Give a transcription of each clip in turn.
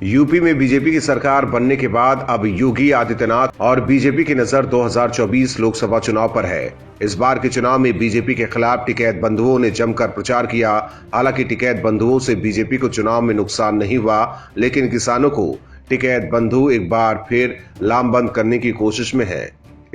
UP में BJP की सरकार बनने के बाद अब योगी आदित्यनाथ और बीजेपी की नजर 2024 लोकसभा चुनाव पर है। इस बार के चुनाव में बीजेपी के खिलाफ टिकैत बंधुओं ने जमकर प्रचार किया। हालांकि टिकैत बंधुओं से बीजेपी को चुनाव में नुकसान नहीं हुआ, लेकिन किसानों को टिकैत बंधु एक बार फिर लामबंद करने की कोशिश में है।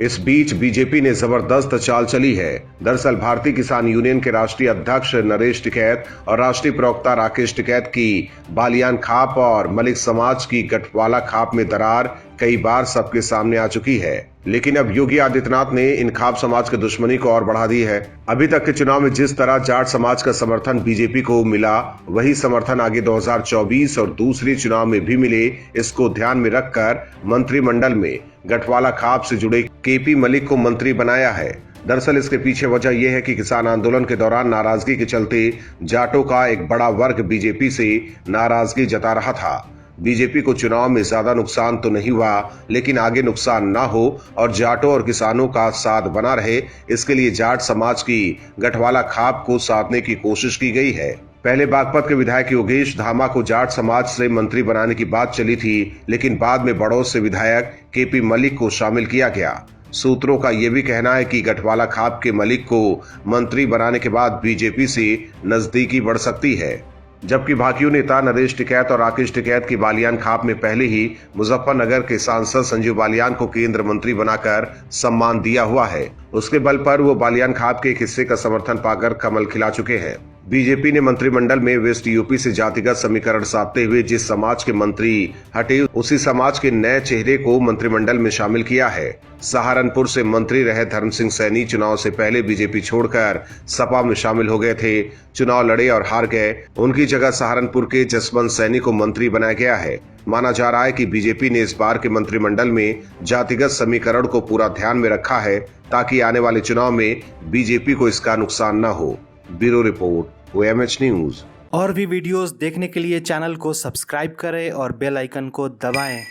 इस बीच बीजेपी ने जबरदस्त चाल चली है। दरअसल भारतीय किसान यूनियन के राष्ट्रीय अध्यक्ष नरेश टिकैत और राष्ट्रीय प्रवक्ता राकेश टिकैत की बालियान खाप और मलिक समाज की गठवाला खाप में दरार कई बार सबके सामने आ चुकी है, लेकिन अब योगी आदित्यनाथ ने इन खाप समाज की दुश्मनी को और बढ़ा दी है। अभी तक के चुनाव में जिस तरह जाट समाज का समर्थन बीजेपी को मिला, वही समर्थन आगे 2024 और दूसरे चुनाव में भी मिले, इसको ध्यान में रखकर मंत्रिमंडल में गठवाला खाप से जुड़े केपी मलिक को मंत्री बनाया है। दरअसल इसके पीछे वजह यह है कि किसान आंदोलन के दौरान नाराजगी के चलते जाटों का एक बड़ा वर्ग बीजेपी से नाराजगी जता रहा था। बीजेपी को चुनाव में ज्यादा नुकसान तो नहीं हुआ, लेकिन आगे नुकसान ना हो और जाटों और किसानों का साथ बना रहे, इसके लिए जाट समाज की गठवाला खाप को साधने की कोशिश की गई है। पहले बागपत के विधायक योगेश धामा को जाट समाज से मंत्री बनाने की बात चली थी, लेकिन बाद में बड़ौद से विधायक केपी मलिक को शामिल किया गया। सूत्रों का यह भी कहना है कि गठवाला खाप के मलिक को मंत्री बनाने के बाद बीजेपी से नजदीकी बढ़ सकती है, जबकि भाकियू नेता नरेश टिकैत और राकेश टिकैत की बालियान खाप में पहले ही मुजफ्फरनगर के सांसद संजीव बालियान को केंद्र मंत्री बनाकर सम्मान दिया हुआ है। उसके बल पर वो बालियान खाप के एक हिस्से का समर्थन पाकर कमल खिला चुके हैं। बीजेपी ने मंत्रिमंडल में वेस्ट यूपी से जातिगत समीकरण साधते हुए जिस समाज के मंत्री हटे, उसी समाज के नए चेहरे को मंत्रिमंडल में शामिल किया है। सहारनपुर से मंत्री रहे धर्म सिंह सैनी चुनाव से पहले बीजेपी छोड़कर सपा में शामिल हो गए थे। चुनाव लड़े और हार गए। उनकी जगह सहारनपुर के जसवंत सैनी को मंत्री बनाया गया है। माना जा रहा है कि बीजेपी ने इस बार के मंत्रिमंडल में जातिगत समीकरण को पूरा ध्यान में रखा है, ताकि आने वाले चुनाव में बीजेपी को इसका नुकसान न हो। Bureau report, OMH news. और भी वीडियोस देखने के लिए चैनल को सब्सक्राइब करें और बेल आइकन को दबाएं।